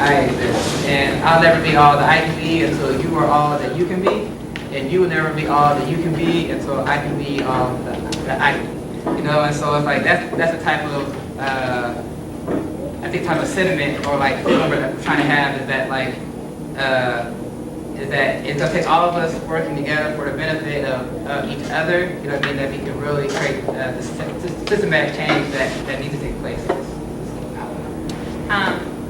I exist. And I'll never be all that I can be until you are all that you can be. And you will never be all that you can be until I can be all that I can be. You know, and so it's like that's the type of I think type of sentiment or like feeling we're trying to have is that like is that it's gonna take all of us working together for the benefit of each other. You know what I mean? That we can really create the systematic change that needs to take place.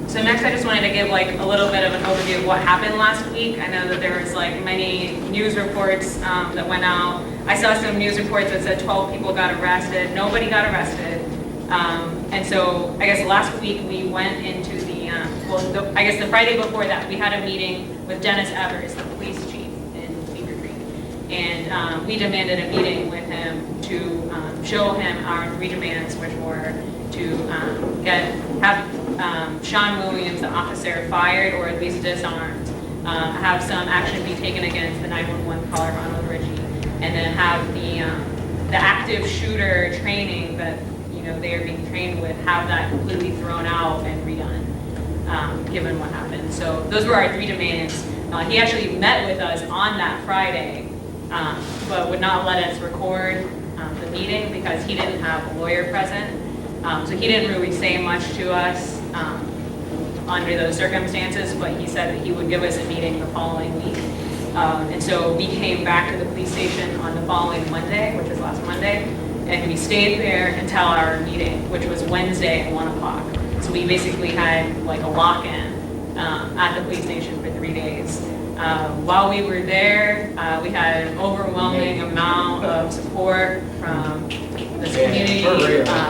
So next I just wanted to give like a little bit of an overview of what happened last week. I know that there was like many news reports that went out. I saw some news reports that said 12 people got arrested. Nobody got arrested. And so I guess last week we went into I guess the Friday before that we had a meeting with Dennis Evers, the police chief in Beaver Creek. And we demanded a meeting with him to show him our three demands, which were to have Sean Williams, the officer, fired or at least disarmed, have some action be taken against the 911 caller, Ronald Ritchie, and then have the active shooter training that they are being trained with, have that completely thrown out and redone, given what happened. So those were our three demands. He actually met with us on that Friday, but would not let us record the meeting because he didn't have a lawyer present. So he didn't really say much to us under those circumstances, but he said that he would give us a meeting the following week. And so we came back to the police station on the following Monday, which was last Monday, and we stayed there until our meeting, which was Wednesday at 1 o'clock. So we basically had like a lock-in at the police station for 3 days. While we were there, we had an overwhelming amount of support from the community.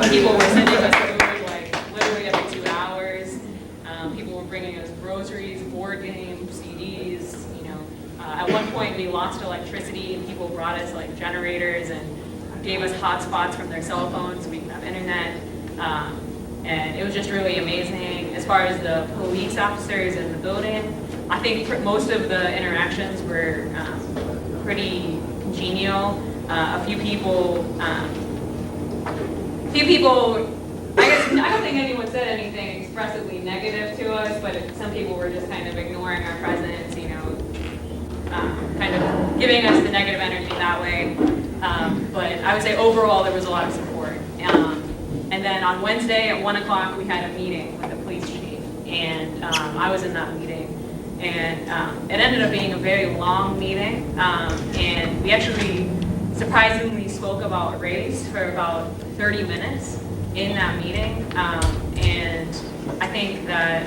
People were sending us food like literally every 2 hours. People were bringing us groceries, board games, CDs. At one point we lost electricity and people brought us like generators and gave us hotspots from their cell phones so we could have internet. And it was just really amazing. As far as the police officers in the building, I think most of the interactions were pretty congenial. A few people, I don't think anyone said anything expressively negative to us, but some people were just kind of ignoring our presence, kind of giving us the negative energy that way. But I would say overall there was a lot of support. And then on Wednesday at 1 o'clock we had a meeting with the police chief, and I was in that meeting. And it ended up being a very long meeting, and we actually surprisingly spoke about race for about 30 minutes in that meeting. And I think that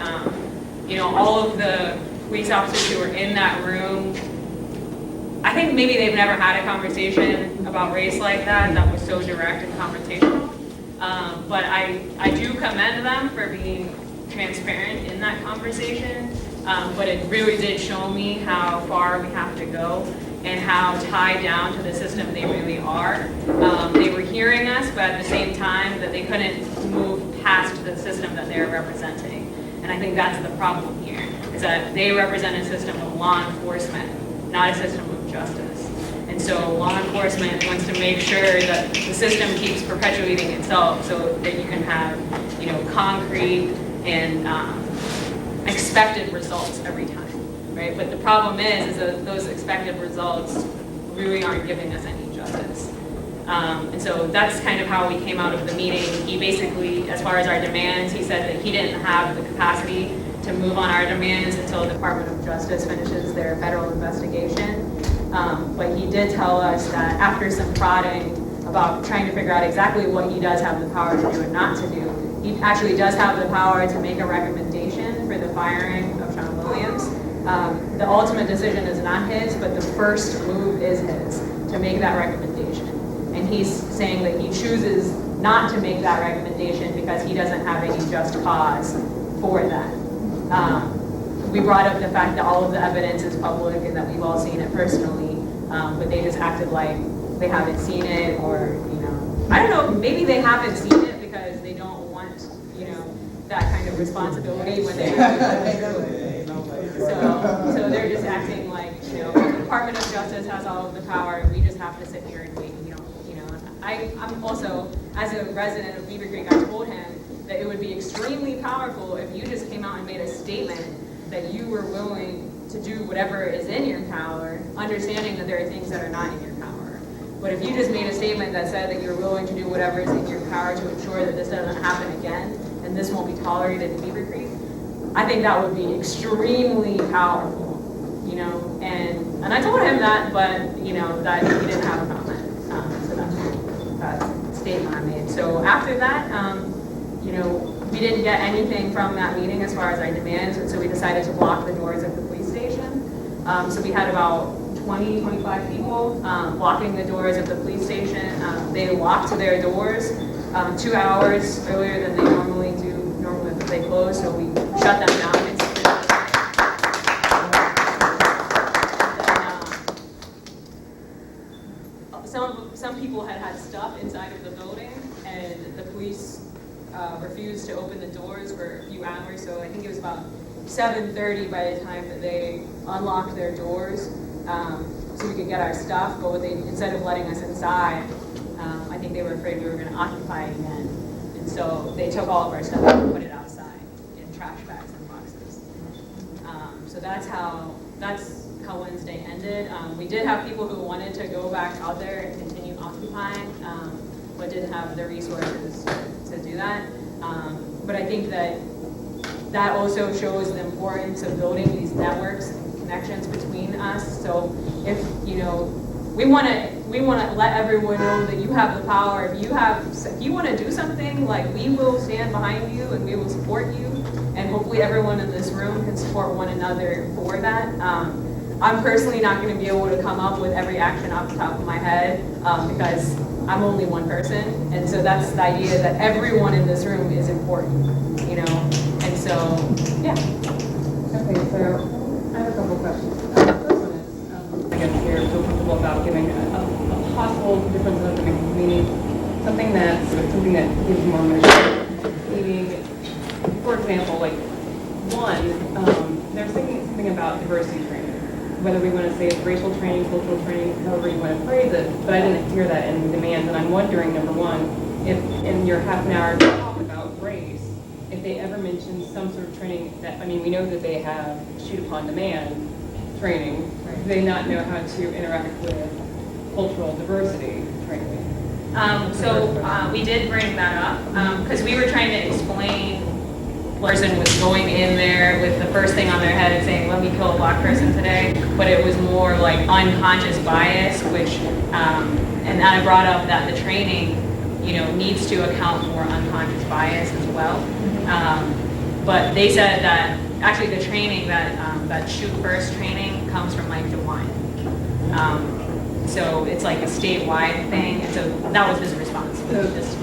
all of the police officers who were in that room, I think maybe they've never had a conversation about race like that was so direct and confrontational. But I do commend them for being transparent in that conversation. But it really did show me how far we have to go and how tied down to the system they really are. They were hearing us, but at the same time that they couldn't move past the system that they're representing. And I think that's the problem here, is that they represent a system of law enforcement, not a system of justice. And so law enforcement wants to make sure that the system keeps perpetuating itself so that you can have, concrete and expected results every time, right? But the problem is that those expected results really aren't giving us any justice. And so that's kind of how we came out of the meeting. He basically, as far as our demands, he said that he didn't have the capacity to move on our demands until the Department of Justice finishes their federal investigation. But he did tell us that after some prodding about trying to figure out exactly what he does have the power to do and not to do, he actually does have the power to make a recommendation for the firing of Sean Williams. The ultimate decision is not his, but the first move is his, to make that recommendation. And he's saying that he chooses not to make that recommendation because he doesn't have any just cause for that. We brought up the fact that all of the evidence is public and that we've all seen it personally, but they just acted like they haven't seen it, or, I don't know, maybe they haven't seen it because they don't want, that kind of responsibility when they really do it. So they're just acting like, the Department of Justice has all of the power and we just have to sit here and wait. I'm also, as a resident of Beaver Creek, I told him, that it would be extremely powerful if you just came out and made a statement that you were willing to do whatever is in your power, understanding that there are things that are not in your power. But if you just made a statement that said that you're willing to do whatever is in your power to ensure that this doesn't happen again, and this won't be tolerated in Beaver Creek, I think that would be extremely powerful, you know. And I told him that, but you know, that he didn't have a comment. So that's a statement I made. So after that, you know, we didn't get anything from that meeting as far as our demands, and so we decided to block the doors of the police station. So we had about 20, 25 people blocking the doors of the police station. They locked their doors 2 hours earlier than they normally do. Normally they close, so we shut them down. Some people had stuff inside of the building, and the police refused to open the doors for a few hours. So I think it was about 7:30 by the time that they unlocked their doors, so we could get our stuff. But instead of letting us inside, I think they were afraid we were going to occupy it again, and so they took all of our stuff and put it outside in trash bags and boxes. So that's how Wednesday ended. We did have people who wanted to go back out there and continue occupying, but didn't have the resources to do that. But I think that also shows the importance of building these networks and connections between us. So if, you know, we want to let everyone know that you have the power. If you want to do something, like, we will stand behind you and we will support you. And hopefully everyone in this room can support one another for that. I'm personally not going to be able to come up with every action off the top of my head because I'm only one person. And so that's the idea, that everyone in this room is important, you know? And so, yeah. Okay, so I have a couple questions. The first one is, I guess you're feel comfortable about giving a possible difference of the meaning, something that gives more meaning. Meaning, for example, like they're saying something about diversity training. Whether we want to say it's racial training, cultural training, however you want to phrase it, but I didn't hear that in demands, and I'm wondering, number one, if in your half an hour talk about race, if they ever mentioned some sort of training that, I mean, we know that they have shoot upon demand training. Right. Do they not know how to interact with cultural diversity training? We did bring that up because we were trying to explain. Person was going in there with the first thing on their head saying, "Let me kill a black person today," but it was more like unconscious bias, which, and I brought up that the training, you know, needs to account for unconscious bias as well. But they said that actually the training that shoot first training comes from Mike DeWine. So it's like a statewide thing, and so that was his response. So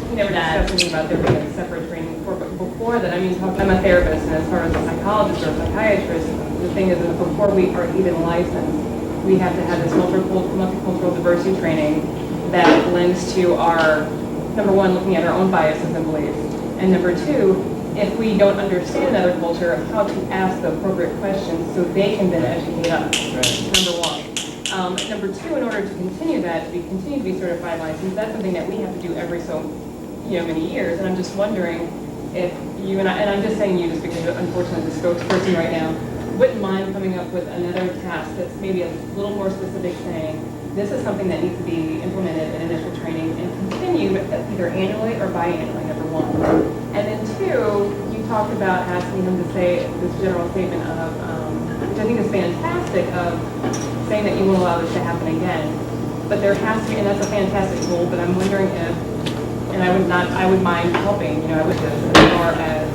you never discussed about there being a separate training before, but before that, I mean, I'm a therapist, and as far as a psychologist or a psychiatrist, the thing is that before we are even licensed, we have to have this multicultural diversity training that lends to our, number one, looking at our own biases and beliefs, and number two, if we don't understand another culture, how to ask the appropriate questions so they can then educate us. Right. Number one. Number two, in order to continue that, to continue to be certified licensed, that's something that we have to do every so, many years. And I'm just wondering if you and I'm just saying you just because you're unfortunately the spokesperson right now, wouldn't mind coming up with another task that's maybe a little more specific, saying this is something that needs to be implemented in initial training and continued either annually or biannually, number one. And then two, you talked about asking them to say this general statement of, which I think is fantastic, of saying that you will allow this to happen again. But there has to be, and that's a fantastic goal, but I'm wondering if, and I would mind helping, I would just, as far as,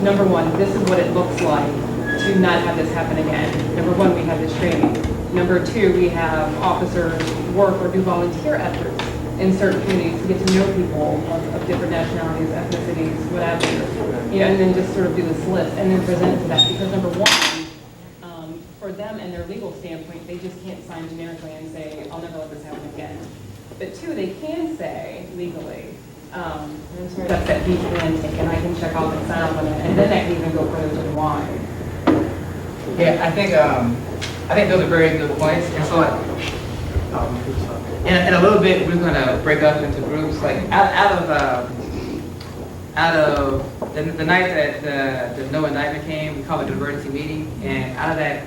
number one, this is what it looks like to not have this happen again. Number one, we have this training. Number two, we have officers work or do volunteer efforts in certain communities to get to know people of different nationalities, ethnicities, whatever, and then just sort of do this list and then present it to that. Because number one, for them and their legal standpoint, they just can't sign generically and say, I'll never let this happen again. But two, they can say legally, that's that deep intake, and I can check off and sign off on it, and then I can even go further to the why. Yeah, I think those are very good points. And so, in a little bit, we're going to break up into groups. Like out of out of the night that the no indictment came, we called it an emergency meeting, and out of that,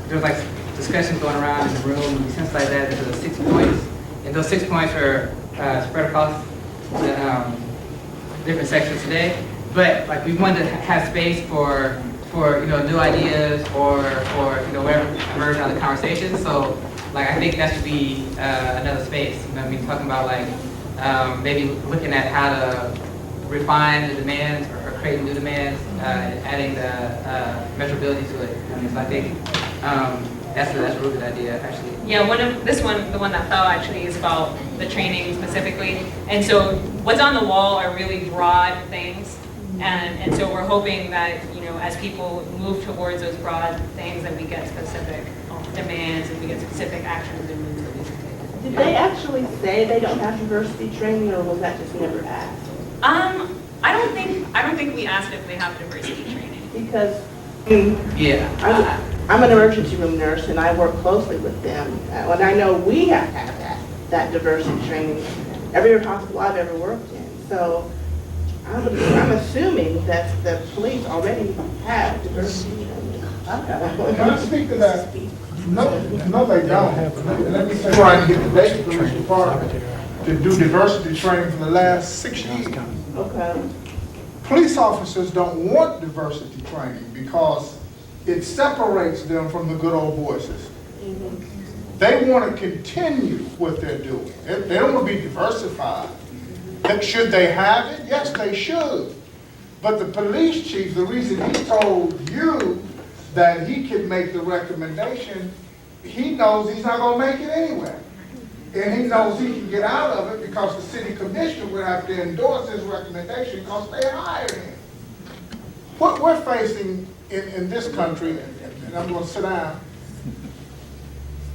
there was like discussions going around in the room, and we sensitized that to the 6 points, and those 6 points are spread across the different sections today. But like we wanted to have space for new ideas or whatever emerged out of the conversation. So like I think that should be another space. You know what I mean? Talking about like maybe looking at how to refine the demands or create new demands, and adding the measurability to it. I mean, so I think that's a really good idea, actually. Yeah, the one that fell actually is about the training specifically. And so what's on the wall are really broad things. And so we're hoping that, as people move towards those broad things, that we get specific demands and we get specific actions and moves that we can take. Did they actually say they don't have diversity training, or was that just never asked? I don't think we asked if they have diversity training. Because Yeah. I'm an emergency room nurse and I work closely with them. And I know we have to have that diversity training every hospital I've ever worked in. So I'm assuming that the police already have diversity training. Can I speak to that? No, they don't. Let me say, trying to get the Dayton Police Department to do diversity training for the last 6 years. Okay. Police officers don't want diversity training because it separates them from the good old boy system. They want to continue what they're doing. They don't want to be diversified. Should they have it? Yes, they should. But the police chief, the reason he told you that he can make the recommendation, he knows he's not going to make it anyway. And he knows he can get out of it because the city commissioner would have to endorse his recommendation because they hired him. What we're facing in this country, and I'm going to sit down,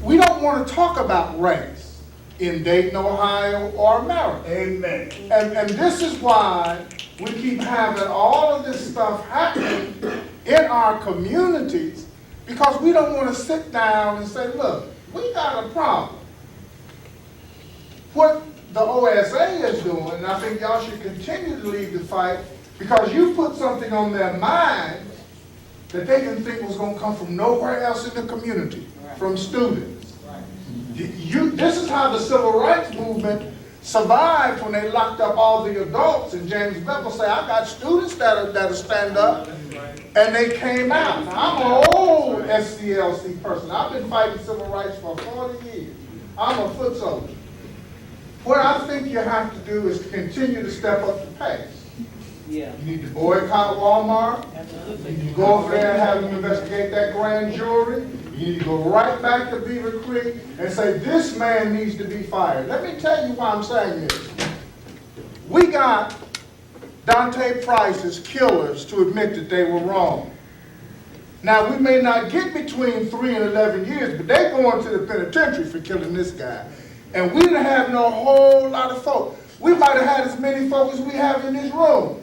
we don't want to talk about race in Dayton, Ohio, or Maryland. Amen. And this is why we keep having all of this stuff happening in our communities, because we don't want to sit down and say, look, we got a problem. What the OSA is doing, and I think y'all should continue to lead the fight, because you put something on their minds that they didn't think was going to come from nowhere else in the community, from students. This is how the civil rights movement survived when they locked up all the adults, and James Bevel said, I got students that'll stand up, and they came out. Now, I'm an old SCLC person. I've been fighting civil rights for 40 years. I'm a foot soldier. What I think you have to do is continue to step up the pace. You need to boycott Walmart. You need to go over there and have them investigate that grand jury. You need to go right back to Beaver Creek and say, this man needs to be fired. Let me tell you why I'm saying this. We got Dante Price's killers to admit that they were wrong. Now, we may not get between 3 and 11 years, but they're going to the penitentiary for killing this guy. And we didn't have no whole lot of folk. We might have had as many folk as we have in this room.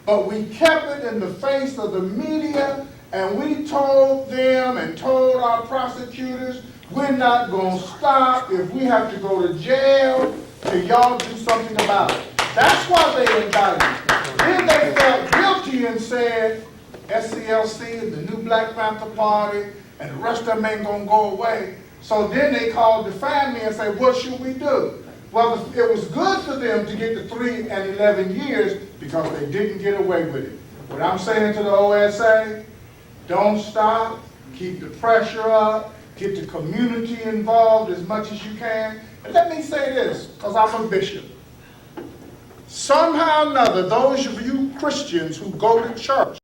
But we kept it in the face of the media, and we told them and told our prosecutors, we're not going to stop if we have to go to jail till y'all do something about it. That's why they indicted. Then they felt guilty and said, SCLC and the new Black Panther Party and the rest of them ain't going to go away. So then they called the family and said, what should we do? Well, it was good for them to get the 3 and 11 years because they didn't get away with it. What I'm saying to the OSA, don't stop, keep the pressure up, get the community involved as much as you can. And let me say this, because I'm a bishop. Somehow or another, those of you Christians who go to church,